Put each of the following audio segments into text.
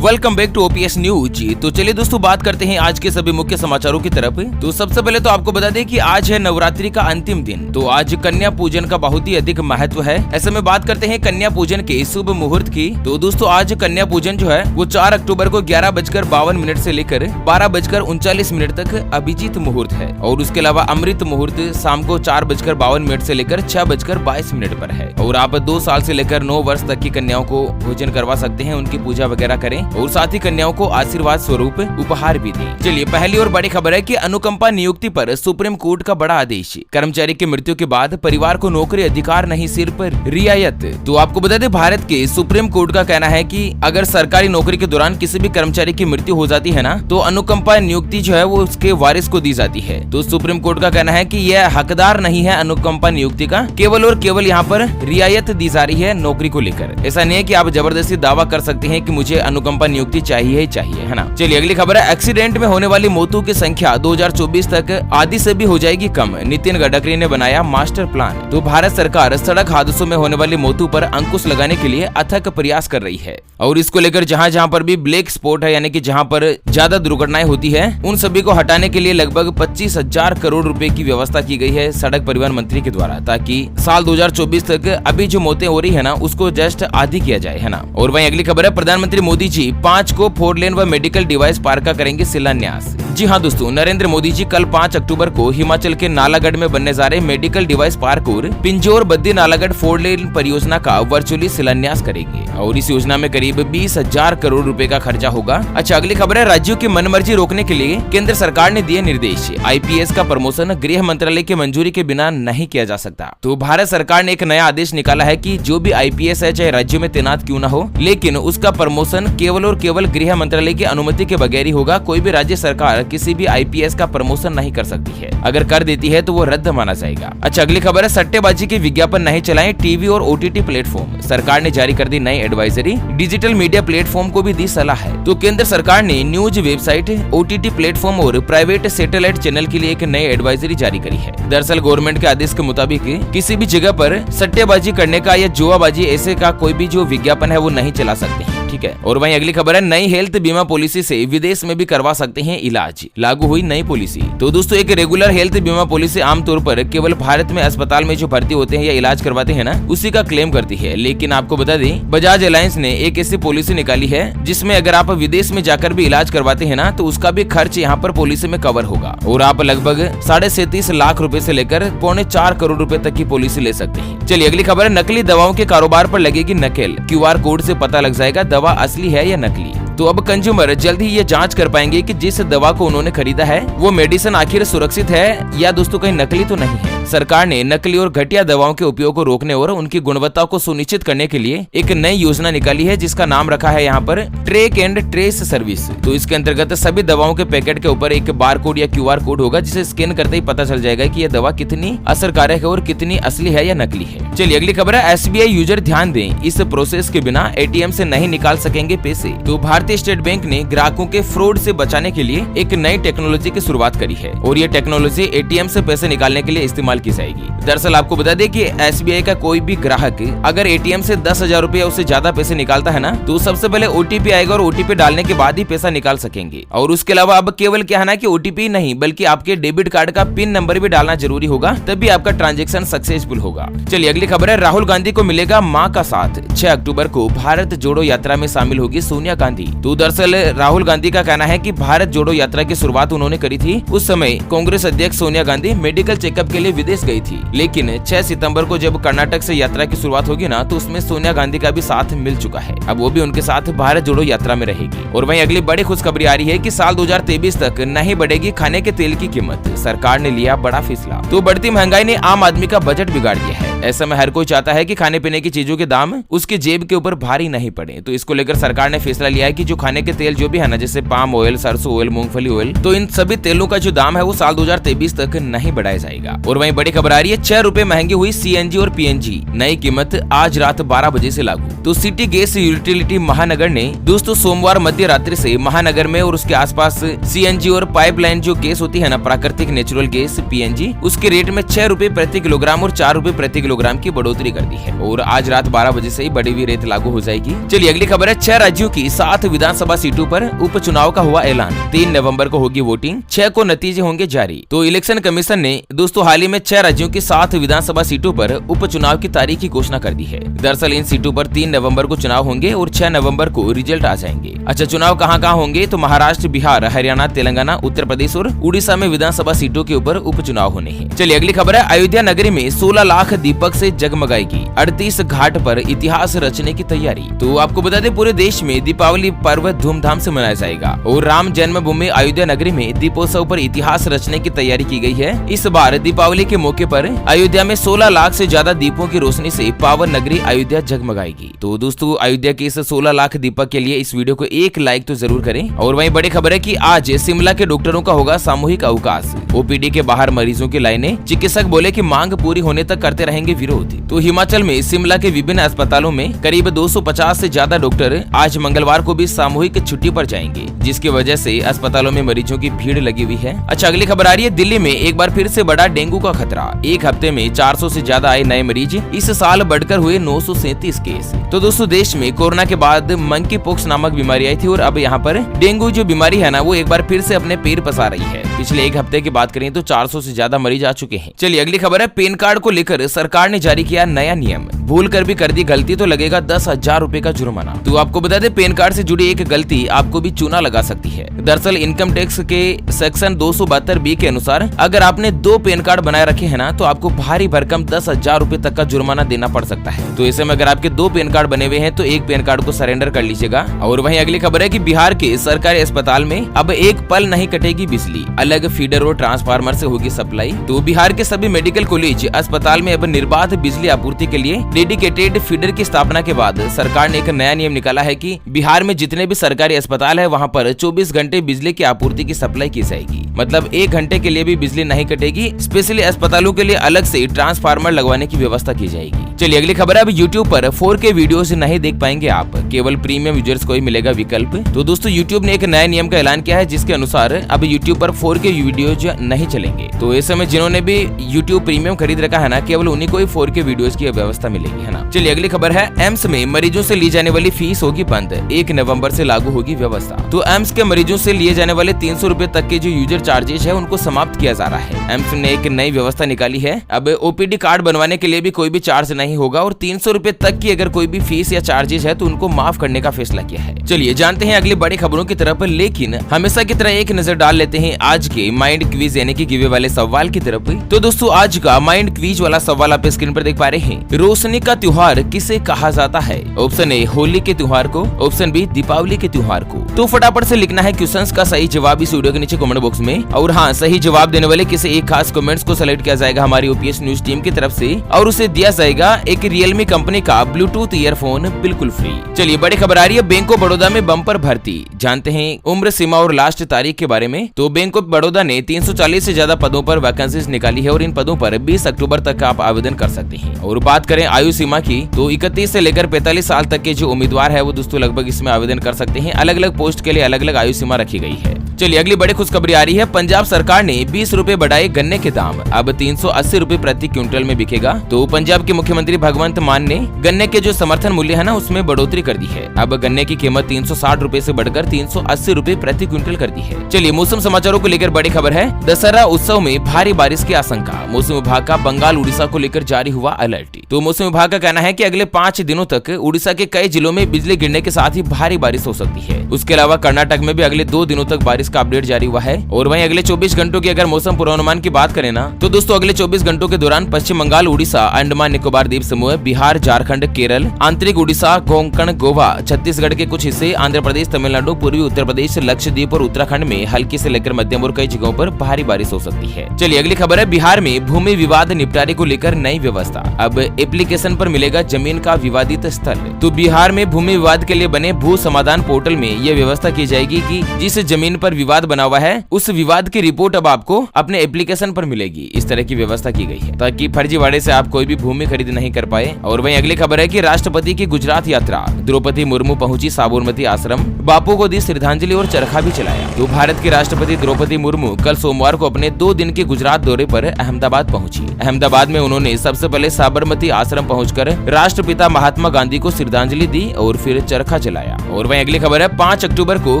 Welcome back to OPS news. तो चलिए दोस्तों बात करते हैं आज के सभी मुख्य समाचारों की तरफ। तो सबसे पहले तो आपको बता दें कि आज है नवरात्रि का अंतिम दिन। तो आज कन्या पूजन का बहुत ही अधिक महत्व है। ऐसे में बात करते हैं कन्या पूजन के शुभ मुहूर्त की। तो दोस्तों आज कन्या पूजन जो है वो 4 अक्टूबर को 11:52 से लेकर 12:39 तक अभिजीत मुहूर्त है और उसके अलावा अमृत मुहूर्त शाम को 4:52 से लेकर 6:22 पर है। और आप 2 साल से लेकर 9 वर्ष तक की कन्याओं को भोजन करवा सकते हैं, उनकी पूजा वगैरह करें और साथ ही कन्याओं को आशीर्वाद स्वरूप उपहार भी दें। चलिए पहली और बड़ी खबर है कि अनुकंपा नियुक्ति पर सुप्रीम कोर्ट का बड़ा आदेश। कर्मचारी की मृत्यु के बाद परिवार को नौकरी अधिकार नहीं, सिर्फ रियायत। तो आपको बता दें भारत के सुप्रीम कोर्ट का कहना है कि अगर सरकारी नौकरी के दौरान किसी भी कर्मचारी की मृत्यु हो जाती है ना, तो अनुकंपा नियुक्ति जो है वो उसके वारिस को दी जाती है। तो सुप्रीम कोर्ट का कहना है कि यह हकदार नहीं है अनुकंपा नियुक्ति का, केवल और केवल यहाँ पर रियायत दी जा रही है नौकरी को लेकर। ऐसा नहीं है कि आप जबरदस्ती दावा कर सकते हैं कि मुझे अनुकंपा नियुक्ति चाहिए ही चाहिए, है ना। चलिए अगली खबर है, एक्सीडेंट में होने वाली मौतों की संख्या 2024 तक आधी से भी हो जाएगी कम। नितिन गडकरी ने बनाया मास्टर प्लान। तो भारत सरकार सड़क हादसों में होने वाली मौतों पर अंकुश लगाने के लिए अथक प्रयास कर रही है और इसको लेकर जहां पर भी ब्लैक स्पॉट है, यानी कि जहां पर ज्यादा दुर्घटनाएं होती है, उन सभी को हटाने के लिए लगभग 25,000 करोड़ रुपए की व्यवस्था की गई है सड़क परिवहन मंत्री के द्वारा, ताकि साल 2024 तक अभी जो मौतें हो रही है ना उसको जस्ट आधी किया जाए, है ना। और वहीं अगली खबर है, प्रधानमंत्री मोदी जी 5 को 4 लेन व मेडिकल डिवाइस पार्क का करेंगे शिलान्यास। जी हाँ दोस्तों, नरेंद्र मोदी जी कल 5 अक्टूबर को हिमाचल के नालागढ़ में बनने जा रहे मेडिकल डिवाइस पार्क और पिंजौर बद्दी नालागढ़ 4 लेन परियोजना का वर्चुअली शिलान्यास करेंगे और इस योजना में करीब 20,000 करोड़ रुपए का खर्चा होगा। अच्छा अगली खबर है, राज्यों की मनमर्जी रोकने के लिए केंद्र सरकार ने दिए निर्देश। आईपीएस का प्रमोशन गृह मंत्रालय की मंजूरी के बिना नहीं किया जा सकता। तो भारत सरकार ने एक नया आदेश निकाला है कि जो भी आईपीएस है, चाहे राज्यों में तैनात क्यों न हो, लेकिन उसका प्रमोशन केवल और केवल गृह मंत्रालय की अनुमति के बगैर ही होगा। कोई भी राज्य सरकार किसी भी आईपीएस का प्रमोशन नहीं कर सकती है। अगर कर देती है तो वो रद्द माना जाएगा। अच्छा अगली खबर है, सट्टेबाजी के विज्ञापन नहीं चलाएं टीवी और ओटीटी प्लेटफॉर्म। सरकार ने जारी कर दी नई एडवाइजरी, डिजिटल मीडिया प्लेटफॉर्म को भी दी सलाह है। तो केंद्र सरकार ने न्यूज वेबसाइट, ओटीटी प्लेटफॉर्म और प्राइवेट सैटेलाइट चैनल के लिए एक नई एडवाइजरी जारी करी है। दरअसल गवर्नमेंट के आदेश के मुताबिक किसी भी जगह पर सट्टेबाजी करने का या जुआबाजी ऐसे का कोई भी जो विज्ञापन है वो नहीं चला सकते हैं, ठीक है। और वहीं अगली खबर है, नई हेल्थ बीमा पॉलिसी से विदेश में भी करवा सकते हैं इलाज। लागू हुई नई पॉलिसी। तो दोस्तों एक रेगुलर हेल्थ बीमा पॉलिसी आमतौर पर केवल भारत में अस्पताल में जो भर्ती होते हैं या इलाज करवाते हैं ना, उसी का क्लेम करती है। लेकिन आपको बता दें बजाज एलायंस ने एक ऐसी पॉलिसी निकाली है जिसमें अगर आप विदेश में जाकर भी इलाज करवाते हैं ना, तो उसका भी खर्च यहाँ पर पॉलिसी में कवर होगा और आप लगभग 37.5 लाख रुपए से लेकर 3.25 करोड़ रुपए तक की पॉलिसी ले सकते हैं। चलिए अगली खबर है, नकली दवाओं के कारोबार पर लगेगी नकेल। क्यूआर कोड से पता लग जाएगा दवा असली है या नकली। तो अब कंज्यूमर जल्द ही ये जांच कर पाएंगे कि जिस दवा को उन्होंने खरीदा है वो मेडिसिन आखिर सुरक्षित है या दोस्तों कहीं नकली तो नहीं है। सरकार ने नकली और घटिया दवाओं के उपयोग को रोकने और उनकी गुणवत्ता को सुनिश्चित करने के लिए एक नई योजना निकाली है जिसका नाम रखा है यहाँ पर ट्रैक एंड ट्रेस सर्विस। तो इसके अंतर्गत सभी दवाओं के पैकेट के ऊपर एक बार कोड या क्यूआर कोड होगा जिसे स्कैन करते ही पता चल जाएगा कि यह दवा कितनी असरकारक है और कितनी असली है या नकली है। चलिए अगली खबर है, एसबीआई यूजर ध्यान दें, इस प्रोसेस के बिना एटीएम से नहीं निकाल सकेंगे पैसे। तो भारतीय स्टेट बैंक ने ग्राहकों के फ्रॉड से बचाने के लिए एक नई टेक्नोलॉजी की शुरुआत करी है और ये टेक्नोलॉजी एटीएम से पैसे निकालने के लिए इस्तेमाल की जाएगी। दरअसल आपको बता दें कि एसबीआई का कोई भी ग्राहक अगर एटीएम से 10,000 रुपए उससे ज्यादा पैसे निकालता है ना, तो सबसे पहले ओटीपी आएगा और ओटीपी डालने के बाद ही पैसा निकाल सकेंगे। और उसके अलावा अब केवल क्या है ना कि ओटीपी नहीं बल्कि आपके डेबिट कार्ड का पिन नंबर भी डालना जरूरी होगा, तभी आपका ट्रांजैक्शन सक्सेसफुल होगा। चलिए अगली खबर है, राहुल गांधी को मिलेगा मां का साथ। 6 अक्टूबर को भारत जोड़ो यात्रा में शामिल होगी सोनिया गांधी। तो दरअसल राहुल गांधी का कहना है कि भारत जोड़ो यात्रा की शुरुआत उन्होंने करी थी। उस समय कांग्रेस अध्यक्ष सोनिया गांधी मेडिकल चेकअप के लिए विदेश गई थी, लेकिन 6 सितंबर को जब कर्नाटक से यात्रा की शुरुआत होगी ना, तो उसमें सोनिया गांधी का भी साथ मिल चुका है। अब वो भी उनके साथ भारत जोड़ो यात्रा में रहेगी। और वहीं अगली बड़ी खुशखबरी आ रही है कि साल 2023 तक नहीं बढ़ेगी खाने के तेल की कीमत। सरकार ने लिया बड़ा फैसला। तो बढ़ती महंगाई ने आम आदमी का बजट बिगाड़ दिया है। ऐसे में हर कोई चाहता है कि खाने पीने की चीजों के दाम उसकी जेब के ऊपर भारी नहीं पड़े। तो इसको लेकर सरकार ने फैसला लिया है कि जो खाने के तेल जो भी है ना, जैसे पाम ऑयल, सरसों ऑयल, मूंगफली ऑयल, तो इन सभी तेलों का जो दाम है वो साल 2023 तक नहीं बढ़ाया जाएगा। और वहीं वहीं बड़ी खबर आ रही है 6 रुपए महंगी हुई सीएनजी और पीएनजी, नई कीमत आज रात 12 बजे से लागू। तो सिटी गैस यूटिलिटी महानगर ने दोस्तों सोमवार मध्य रात्रि से महानगर में और उसके आसपास सीएनजी और पाइपलाइन जो गैस होती है ना, प्राकृतिक नेचुरल गैस पीएनजी, उसके रेट में 6 रुपए प्रति किलोग्राम और 4 रुपए प्रति किलोग्राम की बढ़ोतरी कर दी है और आज रात 12 बजे से ही बढ़ी हुई रेट लागू हो जाएगी। चलिए अगली खबर है 6 राज्यों की 7 विधानसभा सीटों पर उपचुनाव का हुआ ऐलान। 3 नवंबर को होगी वोटिंग, 6 को नतीजे होंगे जारी। तो इलेक्शन कमीशन ने दोस्तों हाल ही में 6 राज्यों की 7 विधानसभा सीटों पर उपचुनाव की तारीख की घोषणा कर दी है। दरअसल इन सीटों पर 3 नवंबर को चुनाव होंगे और 6 नवंबर को रिजल्ट आ जाएंगे। अच्छा, चुनाव कहाँ होंगे? तो महाराष्ट्र, बिहार, हरियाणा, तेलंगाना, उत्तर प्रदेश और उड़ीसा में विधानसभा सीटों के ऊपर उपचुनाव होने हैं। चलिए अगली खबर है अयोध्या नगरी में 16 लाख दीपक से जगमगाएगी, 38 घाट पर इतिहास रचने की तैयारी। तो आपको बता दें पूरे देश में दीपावली पर्व धूमधाम से मनाया जाएगा और राम जन्मभूमि अयोध्या नगरी में दीपोत्सव पर इतिहास रचने की तैयारी की गई है। इस बार दीपावली के मौके पर अयोध्या में 16 लाख से ज्यादा दीपों की रोशनी से पावन नगरी अयोध्या जगमगाएगी। तो दोस्तों अयोध्या के इस 16 लाख दीपक के लिए इस वीडियो को एक लाइक तो जरूर करें। और वहीं बड़ी खबर है कि आज शिमला के डॉक्टरों का होगा सामूहिक अवकाश, ओपीडी के बाहर मरीजों की लाइनें, चिकित्सक बोले कि मांग पूरी होने तक करते रहेंगे विरोध। तो हिमाचल में शिमला के विभिन्न अस्पतालों में करीब 250 से ज्यादा डॉक्टर आज मंगलवार को भी सामूहिक छुट्टी पर जाएंगे, जिसकी वजह से अस्पतालों में मरीजों की भीड़ लगी हुई है। अच्छा, अगली खबर आ रही है दिल्ली में एक बार फिर से बढ़ा डेंगू का खतरा। एक हफ्ते में 400 से ज्यादा आए नए मरीज, इस साल बढ़कर हुए 937 केस। तो दोस्तों देश में कोरोना के बाद मंकी पॉक्स नामक बीमारी आई थी और अब यहाँ पर डेंगू जो बीमारी है ना, वो एक बार फिर से अपने पैर पसार रही है। पिछले एक हफ्ते की बात करें तो 400 से ज्यादा मरीज आ चुके हैं। चलिए अगली खबर है पैन कार्ड को लेकर सरकार ने जारी किया नया नियम, भूल कर भी कर दी गलती तो लगेगा 10,000 रुपए का जुर्माना। तो आपको बता दें पैन कार्ड से जुड़ी एक गलती आपको भी चूना लगा सकती है। दरअसल इनकम टैक्स के सेक्शन 272B के अनुसार अगर आपने 2 पैन कार्ड बनाए रखे हैं ना, तो आपको भारी भरकम 10,000 रुपए तक का जुर्माना देना पड़ सकता है। तो ऐसे में अगर आपके 2 पैन कार्ड बने हुए हैं तो एक पैन कार्ड को सरेंडर कर लीजिएगा। और वहीं अगली खबर है कि बिहार के सरकारी अस्पताल में अब एक पल नहीं कटेगी बिजली, अलग फीडर और ट्रांसफार्मर से होगी सप्लाई। तो बिहार के सभी मेडिकल कॉलेज अस्पताल में अब निर्बाध बिजली आपूर्ति के लिए डेडिकेटेड फीडर की स्थापना के बाद सरकार ने एक नया नियम निकाला है कि बिहार में जितने भी सरकारी अस्पताल है वहां पर 24 घंटे बिजली की आपूर्ति की सप्लाई की जाएगी। मतलब 1 घंटे के लिए भी बिजली नहीं कटेगी। स्पेशली अस्पतालों के लिए अलग से ट्रांसफार्मर लगवाने की व्यवस्था की जाएगी। चलिए अगली खबर है अब YouTube पर 4K वीडियोस नहीं देख पाएंगे आप, केवल प्रीमियम यूजर्स को ही मिलेगा विकल्प। तो दोस्तों YouTube ने एक नए नियम का ऐलान किया है जिसके अनुसार अब YouTube पर 4K वीडियोज नहीं चलेंगे। तो इस समय जिन्होंने भी YouTube प्रीमियम खरीद रखा है ना, केवल उन्हीं को ही 4K वीडियोस की व्यवस्था मिलेगी, है ना। चलिए अगली खबर है एम्स में मरीजों से ली जाने वाली फीस होगी बंद, 1 नवंबर से लागू होगी व्यवस्था। तो एम्स के मरीजों से लिए जाने वाले 300 रुपए तक के जो यूजर चार्जेस है उनको समाप्त किया जा रहा है। एम्स ने एक नई व्यवस्था निकाली है, अब ओपीडी कार्ड बनवाने के लिए भी कोई भी चार्ज नहीं होगा और 300 रुपए तक की अगर कोई भी फीस या चार्जेस है तो उनको माफ करने का फैसला किया है। चलिए जानते हैं अगली बड़ी खबरों की तरफ, लेकिन हमेशा की तरह एक नजर डाल लेते हैं आज के माइंड क्विज यानी कि गिवे वाले सवाल की तरफ। तो दोस्तों आज का माइंड क्विज वाला सवाल आप स्क्रीन पर देख पा रहे हैं। रोशनी का त्योहार किसे कहा जाता है? ऑप्शन ए होली के त्योहार को, ऑप्शन बी दीपावली के त्योहार को। तो फटाफट से लिखना है क्वेश्चंस का सही जवाब इस वीडियो के नीचे कमेंट बॉक्स में। और हाँ, सही जवाब देने वाले किसी एक खास कमेंट्स को सेलेक्ट किया जाएगा हमारी ओपीएस न्यूज टीम की तरफ से और उसे दिया जाएगा एक रियलमी कंपनी का ब्लूटूथ ईयरफोन बिल्कुल फ्री। चलिए बड़ी खबर आ रही है बैंक ऑफ बड़ौदा में बम्पर भर्ती। जानते हैं उम्र सीमा और लास्ट तारीख के बारे में। तो बैंक ऑफ बड़ौदा ने 340 से ज्यादा पदों पर वैकेंसीज निकाली है और इन पदों पर 20 अक्टूबर तक आप आवेदन कर सकते हैं। और बात करें आयु सीमा की तो 31 से लेकर 45 साल तक के जो उम्मीदवार है वो दोस्तों लगभग इसमें आवेदन कर सकते हैं। अलग अलग पोस्ट के लिए अलग अलग आयु सीमा रखी गई है। चलिए अगली बड़ी खुशखबरी आ रही है, पंजाब सरकार ने 20 रुपए बढ़ाए गन्ने के दाम, अब 380 रुपए प्रति क्विंटल में बिकेगा। तो पंजाब के मुख्यमंत्री भगवंत मान ने गन्ने के जो समर्थन मूल्य है ना उसमें बढ़ोतरी कर दी है। अब गन्ने की कीमत 360 रुपए से बढ़कर 380 रुपए प्रति क्विंटल कर दी है। चलिए मौसम समाचारों को लेकर बड़ी खबर है, दशहरा उत्सव में भारी बारिश की आशंका। मौसम विभाग का बंगाल उड़ीसा को लेकर जारी हुआ अलर्ट। तो मौसम विभाग का कहना है कि अगले 5 दिनों तक उड़ीसा के कई जिलों में बिजली गिरने के साथ ही भारी बारिश हो सकती है। उसके अलावा कर्नाटक में भी अगले 2 दिनों तक बारिश का अपडेट जारी हुआ है। और वहीं अगले 24 घंटों की अगर मौसम पूर्वानुमान की बात करें ना तो दोस्तों अगले 24 घंटों के दौरान पश्चिम बंगाल, उड़ीसा, अंडमान निकोबार द्वीप समूह, बिहार, झारखंड, केरल, आंतरिक उड़ीसा, कोंकण, गोवा, छत्तीसगढ़ के कुछ हिस्से, आंध्र प्रदेश, तमिलनाडु, पूर्वी उत्तर प्रदेश, लक्षद्वीप और उत्तराखंड में हल्की से लेकर मध्यम और कई जगहों पर भारी बारिश हो सकती है। चलिए अगली खबर है, बिहार में भूमि विवाद निपटारे को लेकर नई व्यवस्था। अब एप्लीकेशन पर मिलेगा जमीन का विवादित स्थल। तो बिहार में भूमि विवाद के लिए बने भू समाधान पोर्टल में यह व्यवस्था की जाएगी कि जिस जमीन पर विवाद बना हुआ है उस विवाद की रिपोर्ट अब आपको अपने एप्लीकेशन पर मिलेगी। इस तरह की व्यवस्था की गई है ताकि फर्जीवाड़े से आप कोई भी भूमि खरीद नहीं कर पाए। और वहीं अगली खबर है कि राष्ट्रपति की गुजरात यात्रा, द्रौपदी मुर्मू पहुंची साबरमती आश्रम, बापू को दी श्रद्धांजलि और चरखा भी चलाया। तो भारत की राष्ट्रपति द्रौपदी मुर्मू कल सोमवार को अपने 2 दिन के गुजरात दौरे पर अहमदाबाद पहुंची। अहमदाबाद में उन्होंने सबसे पहले साबरमती आश्रम पहुंचकर राष्ट्रपिता महात्मा गांधी को श्रद्धांजलि दी और फिर चरखा चलाया। और वहीं अगली खबर है 5 अक्टूबर को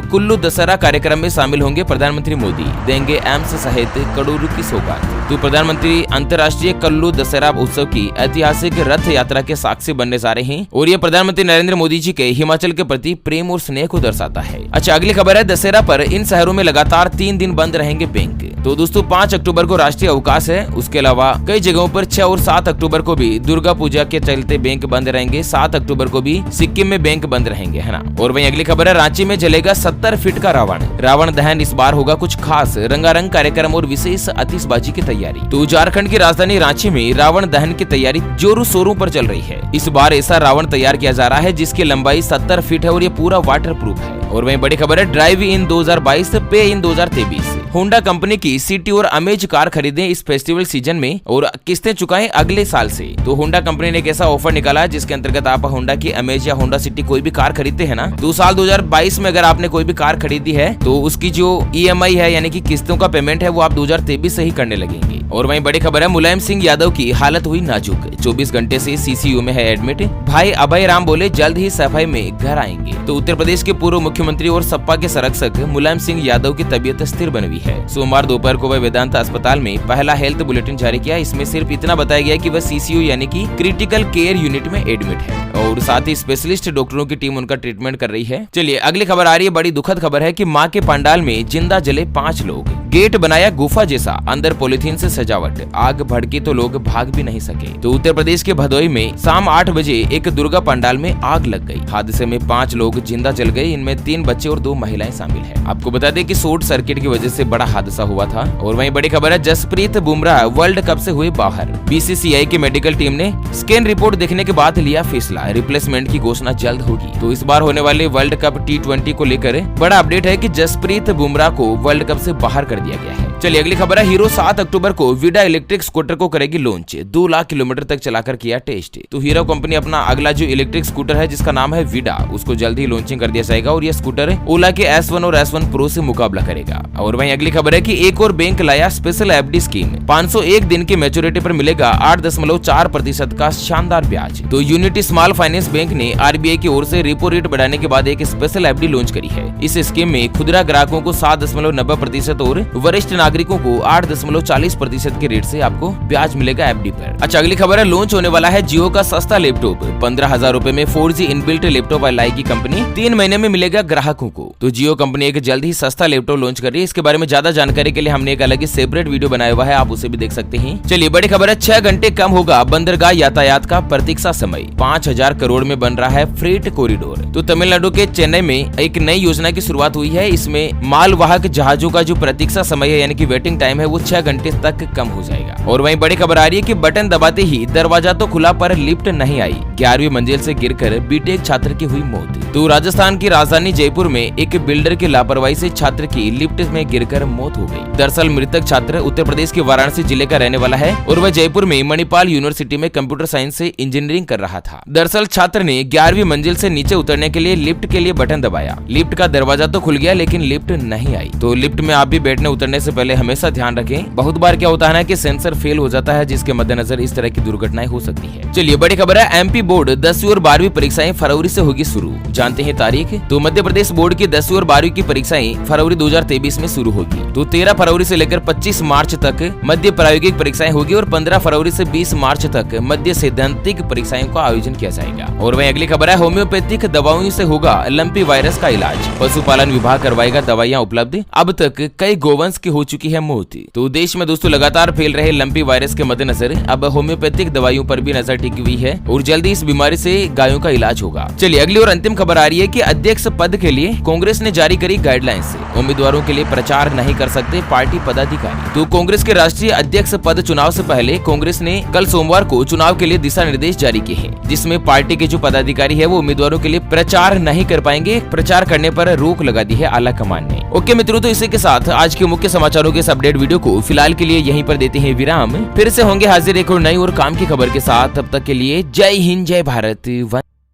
कुल्लू दशहरा कार्यक्रम में शामिल होंगे प्रधानमंत्री मोदी, देंगे एम्स सहित करोड़ों की सौगात। तो प्रधानमंत्री अंतर्राष्ट्रीय कुल्लू दशहरा उत्सव की ऐतिहासिक रथ यात्रा के साक्षी बनने जा रहे हैं और ये प्रधानमंत्री नरेंद्र मोदी जी के हिमाचल के प्रति प्रेम और स्नेह को दर्शाता है। अच्छा, अगली खबर है दशहरा पर इन शहरों में लगातार 3 दिन बंद रहेंगे बैंक। तो दोस्तों 5 अक्टूबर को राष्ट्रीय अवकाश है, उसके अलावा कई जगहों पर 6 और 7 अक्टूबर को भी दुर्गा पूजा के चलते बैंक बंद रहेंगे। 7 अक्टूबर को भी सिक्किम में बैंक बंद रहेंगे, है ना। और वहीं अगली खबर है रांची में जलेगा 70 फीट का रावण दहन। इस बार होगा कुछ खास, रंगारंग कार्यक्रम और विशेष आतिशबाजी की तैयारी। तो झारखंड की राजधानी रांची में रावण दहन की तैयारी जोरों शोरों पर चल रही है। इस बार ऐसा रावण तैयार किया जा रहा है जिसकी लंबाई 70 फीट है और ये पूरा वाटर प्रूफ है। और वहीं बड़ी खबर है ड्राइव इन 2022 पे इन 2023। होंडा कंपनी की सिटी और अमेज कार खरीदें इस फेस्टिवल सीजन में और किस्तें चुकाएं अगले साल से। तो होंडा कंपनी ने एक ऐसा ऑफर निकाला है जिसके अंतर्गत आप होंडा की अमेज या होंडा सिटी कोई भी कार खरीदते हैं ना, तो साल 2022 में अगर आपने कोई भी कार खरीदी है तो उसकी जो EMI है यानी कि किस्तों का पेमेंट है वो आप 2023 से ही करने लगेंगे। और वहीं बड़ी खबर है मुलायम सिंह यादव की हालत हुई नाजुक, 24 घंटे से CCU में है एडमिट। भाई अभय राम बोले जल्द ही सफाई में घर आएंगे। तो उत्तर प्रदेश के पूर्व मुख्यमंत्री और सपा के संरक्षक मुलायम सिंह यादव की तबीयत स्थिर बनी हुई है। सोमवार दोपहर को वह वेदांता अस्पताल में पहला हेल्थ बुलेटिन जारी किया। इसमें सिर्फ इतना बताया गया कि वह CCU यानी कि क्रिटिकल केयर यूनिट में एडमिट है और साथ ही स्पेशलिस्ट डॉक्टरों की टीम उनका ट्रीटमेंट कर रही है। चलिए अगली खबर आ रही है, बड़ी दुखद खबर है कि मां के पंडाल में जिंदा जले 5 लोग। गेट बनाया गुफा जैसा, अंदर पॉलिथीन से सजावट, आग भड़की तो लोग भाग भी नहीं सके। तो उत्तर प्रदेश के भदोई में शाम 8 बजे एक दुर्गा पंडाल में आग लग गई। हादसे में 5 लोग जिंदा जल गए, इनमें 3 बच्चे और 2 महिलाएं शामिल है। आपको बता दें कि शॉर्ट सर्किट की वजह से बड़ा हादसा हुआ था। और वहीं बड़ी खबर है जसप्रीत बुमराह वर्ल्ड कप से हुए बाहर। BCCI की मेडिकल टीम ने स्कैन रिपोर्ट देखने के बाद लिया फैसला, रिप्लेसमेंट की घोषणा जल्द होगी। तो इस बार होने वाले वर्ल्ड कप T20 को लेकर बड़ा अपडेट है कि जसप्रीत बुमराह को वर्ल्ड कप से बाहर कर दिया गया है। चलिए अगली खबर है हीरो 7 अक्टूबर को विडा इलेक्ट्रिक स्कूटर को करेगी लॉन्च। 2 लाख किलोमीटर तक चलाकर किया टेस्ट। तो हीरो कंपनी अपना अगला जो इलेक्ट्रिक स्कूटर है जिसका नाम है विडा, उसको जल्द ही लॉन्चिंग कर दिया जाएगा और यह स्कूटर ओला के S1 और S1 प्रो से मुकाबला करेगा। और वहीं अगली खबर है कि एक और बैंक लाया स्पेशल FD स्कीम। 501 दिन की मैच्योरिटी पर मिलेगा 8.4% का शानदार ब्याज। तो यूनिटी स्मॉल फाइनेंस बैंक ने RBI की ओर से रेपो रेट बढ़ाने के बाद एक स्पेशल FD लॉन्च करी है। इस स्कीम में खुदरा ग्राहकों को 7.90% और वरिष्ठ नागरिकों को 8.40% के रेट से आपको ब्याज मिलेगा FD पर। अच्छा अगली खबर है लॉन्च होने वाला है जियो का सस्ता लैपटॉप। 15,000 रुपए में 4G इनबिल्ट लैपटॉप लाएगी कंपनी, 3 महीने में मिलेगा ग्राहकों को। तो जियो कंपनी एक जल्द ही सस्ता लैपटॉप लॉन्च कर रही है। इसके बारे में ज्यादा जानकारी के लिए हमने एक अलग ही सेपरेट वीडियो बनाया हुआ है, आप उसे भी देख सकते हैं। चलिए बड़ी खबर है 6 घंटे कम होगा बंदरगाह यातायात का प्रतीक्षा समय। 5,000 करोड़ में बन रहा है फ्रेट कॉरिडोर। तो तमिलनाडु के चेन्नई में एक नई योजना की शुरुआत हुई है। इसमें मालवाहक जहाजों का जो प्रतीक्षा समय है यानी कि वेटिंग टाइम है वो 6 घंटे तक कम हो जाएगा। और वहीं बड़ी खबर आ रही है कि बटन दबाते ही दरवाजा तो खुला पर लिफ्ट नहीं आई, 11वीं मंजिल से गिरकर बीटेक छात्र की हुई मौत। तो राजस्थान की राजधानी जयपुर में एक बिल्डर की लापरवाही से छात्र की लिफ्ट में गिरकर मौत हो गई। दरअसल मृतक छात्र उत्तर प्रदेश के वाराणसी जिले का रहने वाला है और वह जयपुर में मणिपाल यूनिवर्सिटी में कंप्यूटर साइंस से इंजीनियरिंग कर रहा था। दरअसल छात्र ने 11वीं मंजिल से नीचे उतरने के लिए लिफ्ट के लिए बटन दबाया। लिफ्ट का दरवाजा तो खुल गया लेकिन लिफ्ट नहीं आई। तो लिफ्ट में आप भी बैठने उतरने से पहले हमेशा ध्यान रखें। बहुत बार क्या होता है ना कि सेंसर फेल हो जाता है जिसके मद्देनजर इस तरह की दुर्घटनाएं हो सकती है। चलिए बड़ी खबर है MP बोर्ड 10वीं और 12वीं परीक्षाएं फरवरी से होगी शुरू। जानते हैं तारीख? तो मध्य प्रदेश बोर्ड की 10वीं और 12वीं की परीक्षाएं फरवरी 2023 में शुरू होगी। तो 13 फरवरी से लेकर 25 मार्च तक मध्य प्रायोगिक परीक्षाएं होगी और 15 फरवरी से 20 मार्च तक मध्य सैद्धांतिक परीक्षाओं का आयोजन किया जाएगा। और वहीं अगली खबर है होम्योपैथिक दवाओं से होगा लंपी वायरस का इलाज। पशुपालन विभाग करवाएगा दवाइयां उपलब्ध। अब तक कई गोवंश की हो चुकी है मौत। तो देश में दोस्तों लगातार फैल रहे लंपी वायरस के मद्देनजर अब होम्योपैथिक दवाइयों पर भी नजर टिकी हुई है और जल्दी इस बीमारी से गायों का इलाज होगा। चलिए अगली और अंतिम खबर आ रही है कि अध्यक्ष पद के लिए कांग्रेस ने जारी करी गाइडलाइंस। उम्मीदवारों के लिए प्रचार नहीं कर सकते पार्टी पदाधिकारी। तो कांग्रेस के राष्ट्रीय अध्यक्ष पद चुनाव से पहले कांग्रेस ने कल सोमवार को चुनाव के लिए दिशा निर्देश जारी किए हैं, जिसमें पार्टी के जो पदाधिकारी है वो उम्मीदवारों के लिए प्रचार नहीं कर पाएंगे। प्रचार करने पर रोक लगा दी है आला कमान ने। ओके मित्रों, तो इसी के साथ आज के मुख्य समाचारों के इस अपडेट वीडियो को फिलहाल के लिए यहीं पर देते हैं विराम। फिर से होंगे हाजिर एक और नई और काम की खबर के साथ। तब तक के लिए जय हिंद, जय भारत।